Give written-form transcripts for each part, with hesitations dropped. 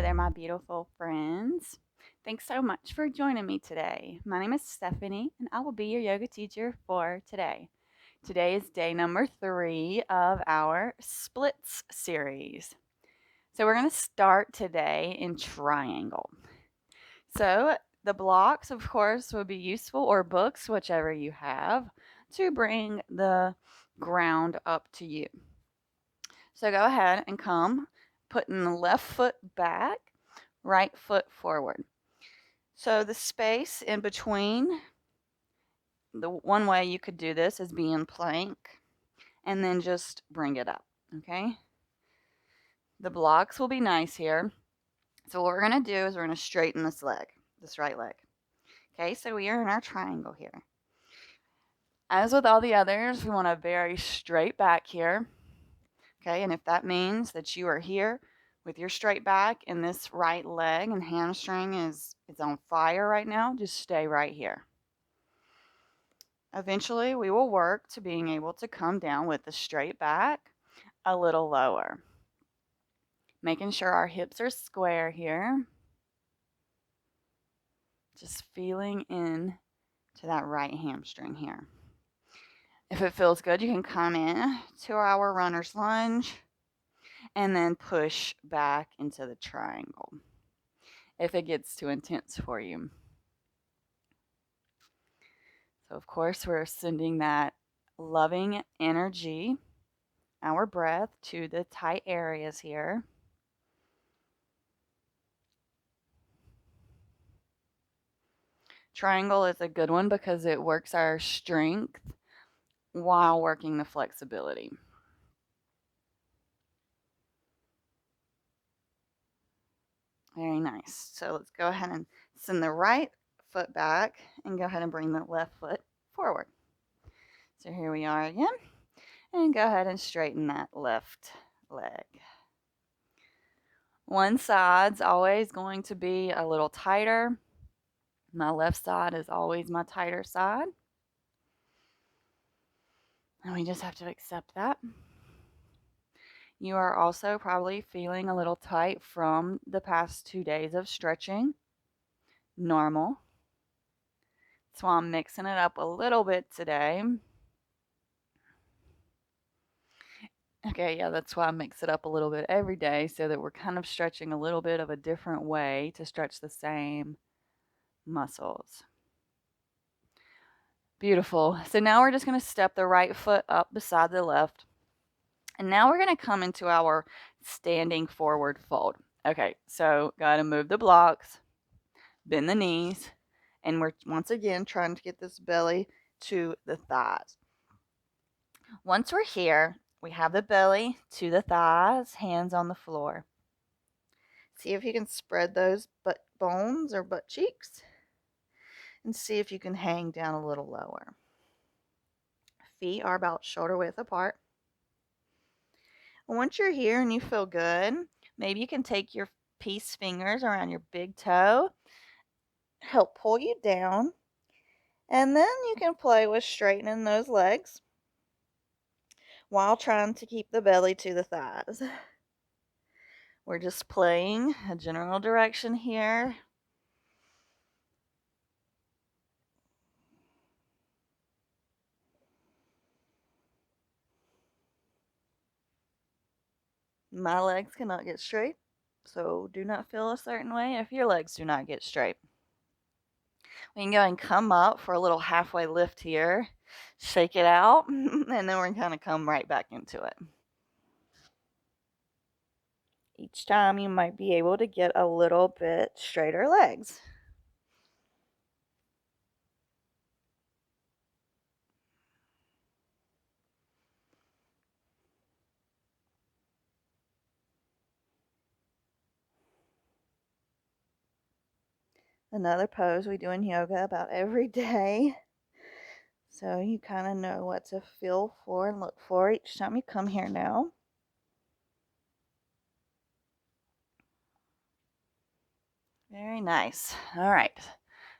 there, my beautiful friends. Thanks so much for joining me today. My name is Stephanie, and I will be your yoga teacher for today. Today is day number 3 of our splits series. So, we're going to start today in triangle. So, the blocks, of course, would be useful, or books, whichever you have, to bring the ground up to you. So, go ahead and come, putting the left foot back, right foot forward. So the space in between, the one way you could do this is be in plank and then just bring it up, okay? The blocks will be nice here. So what we're going to do is we're going to straighten this leg, this right leg. Okay, so we are in our triangle here. As with all the others, we want a very straight back here. Okay, and if that means that you are here with your straight back and this right leg and hamstring is on fire right now, just stay right here. Eventually, we will work to being able to come down with the straight back a little lower. Making sure our hips are square here. Just feeling in to that right hamstring here. If it feels good, you can come in to our runner's lunge and then push back into the triangle if it gets too intense for you. So, of course, we're sending that loving energy, our breath, to the tight areas here. Triangle is a good one because it works our strength while working the flexibility. Very nice. So let's go ahead and send the right foot back and go ahead and bring the left foot forward. So here we are again. And go ahead and straighten that left leg. One side's always going to be a little tighter. My left side is always my tighter side. And we just have to accept that. You are also probably feeling a little tight from the past 2 days of stretching. Normal. That's why I'm mixing it up a little bit today. Okay, yeah, that's why I mix it up a little bit every day so that we're kind of stretching a little bit of a different way to stretch the same muscles. Beautiful. So now we're just going to step the right foot up beside the left. And now we're going to come into our standing forward fold. Okay, so got to move the blocks, bend the knees, and we're once again trying to get this belly to the thighs. Once we're here, we have the belly to the thighs, hands on the floor. See if you can spread those butt bones or butt cheeks and see if you can hang down a little lower. Feet are about shoulder width apart. Once you're here and you feel good, maybe you can take your peace fingers around your big toe, help pull you down, and then you can play with straightening those legs while trying to keep the belly to the thighs. We're just playing a general direction here. My legs cannot get straight, so do not feel a certain way if your legs do not get straight. We can go and come up for a little halfway lift here, shake it out, and then we're going to come right back into it. Each time you might be able to get a little bit straighter legs. Another pose we do in yoga about every day. So you kind of know what to feel for and look for each time you come here now. Very nice. All right.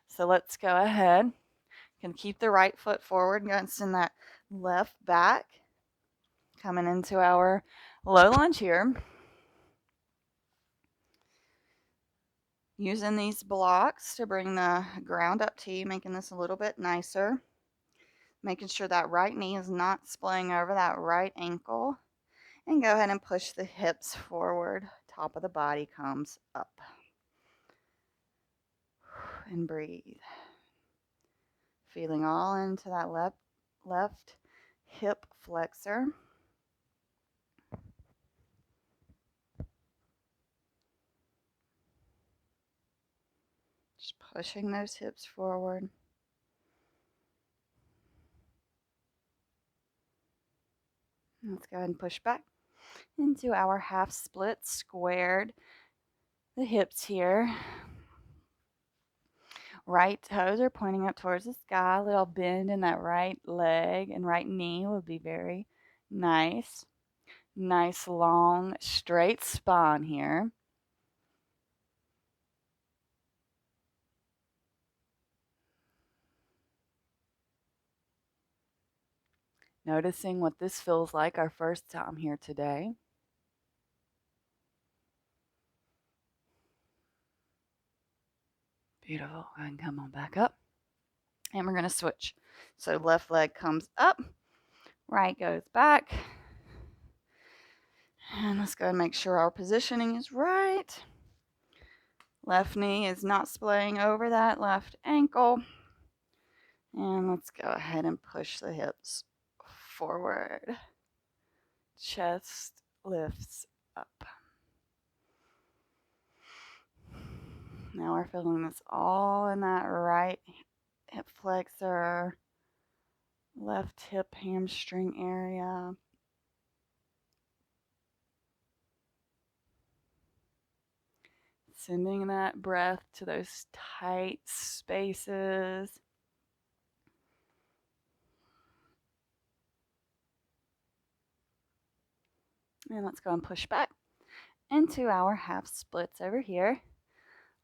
So let's go ahead. You can keep the right foot forward and go and send that left back. Coming into our low lunge here. Using these blocks to bring the ground up to you, making this a little bit nicer. Making sure that right knee is not splaying over that right ankle. And go ahead and push the hips forward. Top of the body comes up. And breathe. Feeling all into that left hip flexor. Just pushing those hips forward. Let's go ahead and push back into our half split squared. The hips here. Right toes are pointing up towards the sky. A little bend in that right leg and right knee would be very nice. Nice long straight spine here. Noticing what this feels like our first time here today. Beautiful. And come on back up. And we're going to switch. So left leg comes up, right goes back. And let's go and make sure our positioning is right. Left knee is not splaying over that left ankle. And let's go ahead and push the hips forward. Chest lifts up. Now we're feeling this all in that right hip flexor, left hip hamstring area. Sending that breath to those tight spaces. And let's go and push back into our half splits over here.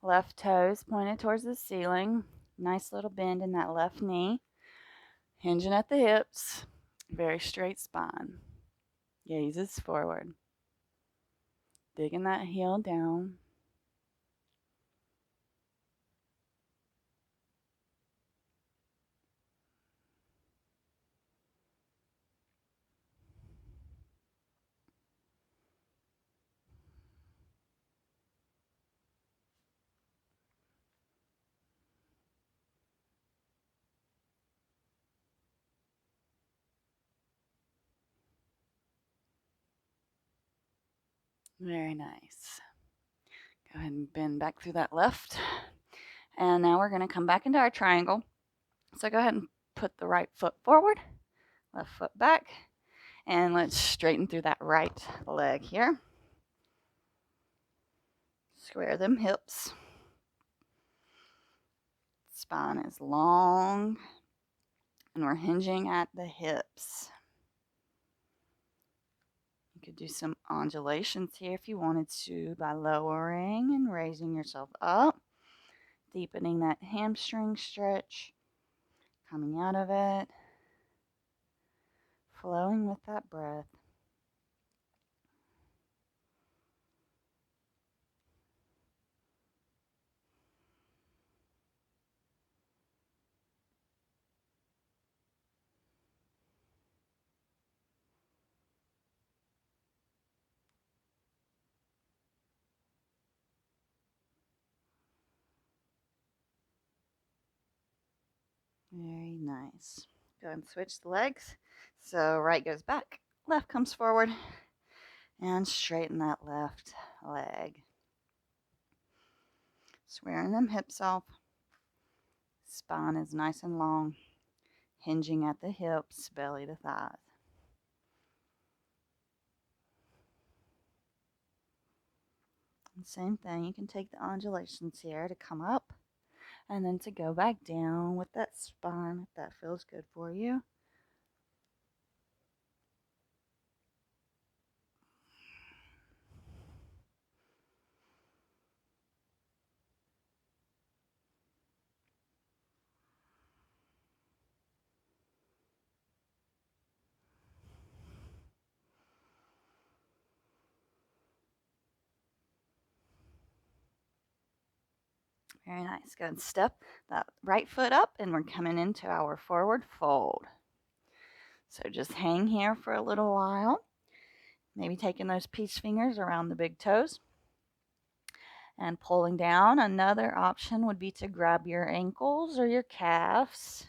Left toes pointed towards the ceiling. Nice little bend in that left knee. Hinging at the hips. Very straight spine. Gazes forward. Digging that heel down. Very nice. Go ahead and bend back through that left. And now we're going to come back into our triangle. So go ahead and put the right foot forward, left foot back, and let's straighten through that right leg here. Square them hips. Spine is long, and we're hinging at the hips. You could do some undulations here if you wanted to by lowering and raising yourself up, deepening that hamstring stretch, coming out of it, flowing with that breath. Very nice. Go and switch the legs. So right goes back, left comes forward, and straighten that left leg. Squaring them hips off. Spine is nice and long, hinging at the hips, belly to thighs. And same thing, you can take the undulations here to come up and then to go back down with that spine if that feels good for you. Very nice. Go and step that right foot up, and we're coming into our forward fold. So just hang here for a little while, maybe taking those peace fingers around the big toes and pulling down. Another option would be to grab your ankles or your calves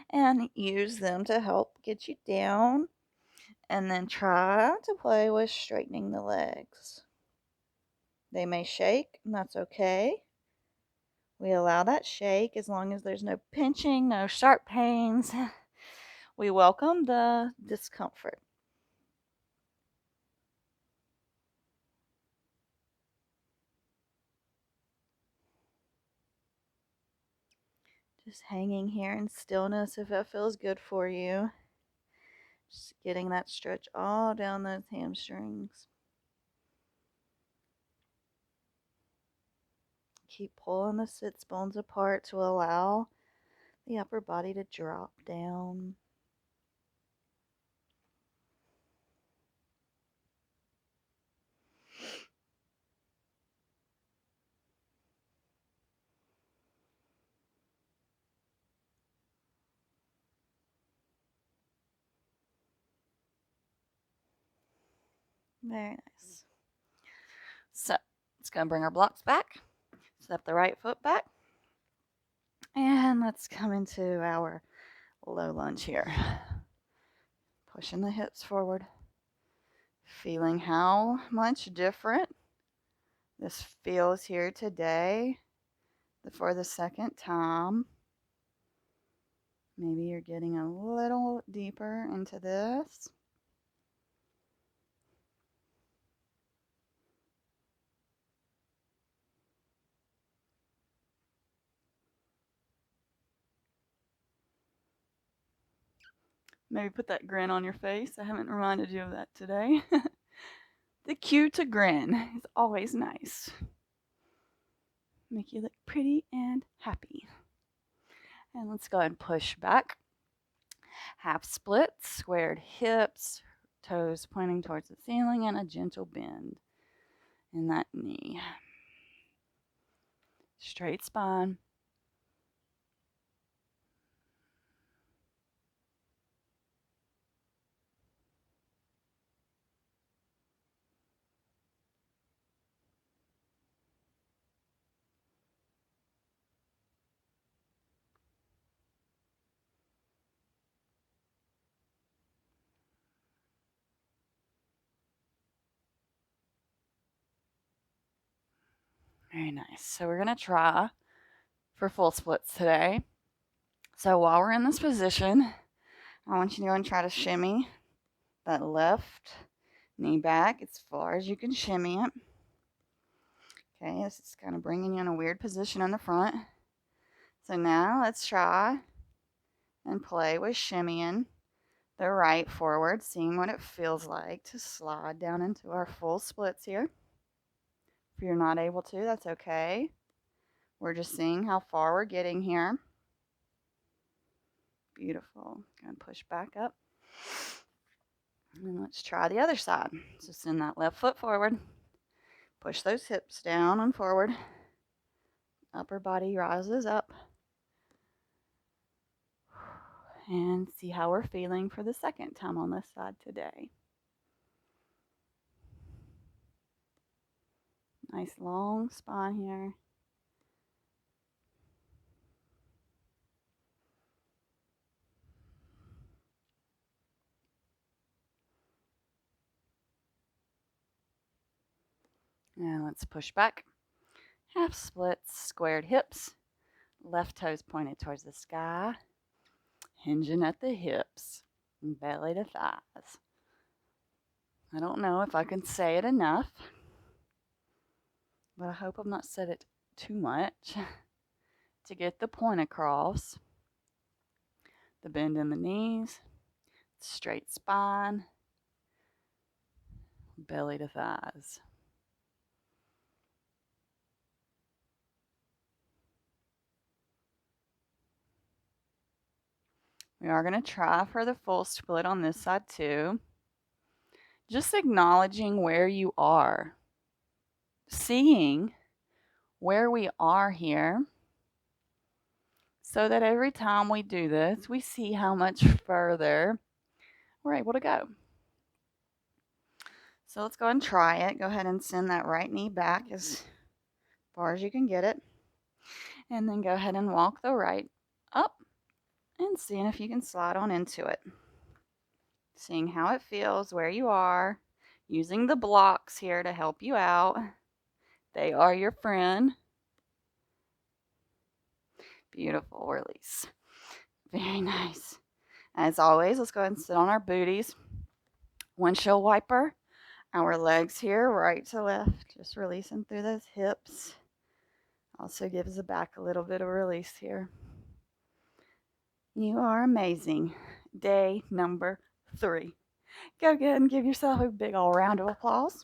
and use them to help get you down, and then try to play with straightening the legs. They may shake, and that's okay. We allow that shake as long as there's no pinching, no sharp pains. We welcome the discomfort. Just hanging here in stillness if that feels good for you. Just getting that stretch all down those hamstrings. Keep pulling the sits bones apart to allow the upper body to drop down. Very nice. So, it's going to bring our blocks back. Step the right foot back. And let's come into our low lunge here. Pushing the hips forward. Feeling how much different this feels here today for the second time. Maybe you're getting a little deeper into this. Maybe put that grin on your face. I haven't reminded you of that today. The cue to grin is always nice. Make you look pretty and happy. And let's go ahead and push back. Half split, squared hips, toes pointing towards the ceiling, and a gentle bend in that knee. Straight spine. Very nice. So we're going to try for full splits today. So while we're in this position, I want you to go and try to shimmy that left knee back as far as you can shimmy it. Okay, this is kind of bringing you in a weird position in the front. So now let's try and play with shimmying the right forward, seeing what it feels like to slide down into our full splits here. If you're not able to, that's okay. We're just seeing how far we're getting here. Beautiful. Gonna push back up. And let's try the other side. So send that left foot forward. Push those hips down and forward. Upper body rises up. And see how we're feeling for the second time on this side today. Nice long spine here. And let's push back. Half splits, squared hips. Left toes pointed towards the sky. Hinging at the hips. Belly to thighs. I don't know if I can say it enough, but I hope I've not said it too much to get the point across. The bend in the knees, straight spine, belly to thighs. We are going to try for the full split on this side too. Just acknowledging where you are, seeing where we are here so that every time we do this, we see how much further we're able to go. So let's go ahead and try it. Go ahead and send that right knee back as far as you can get it. And then go ahead and walk the right up and seeing if you can slide on into it. Seeing how it feels, where you are, using the blocks here to help you out. They are your friend. Beautiful release. Very nice. As always, let's go ahead and sit on our booties. Windshield wiper. Our legs here, right to left, just releasing through those hips. Also gives the back a little bit of release here. You are amazing. Day number 3. Go ahead and give yourself a big old round of applause.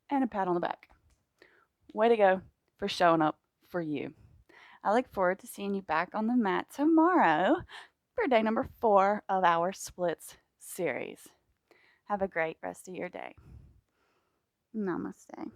And a pat on the back. Way to go for showing up for you. I look forward to seeing you back on the mat tomorrow for day number 4 of our splits series. Have a great rest of your day. Namaste.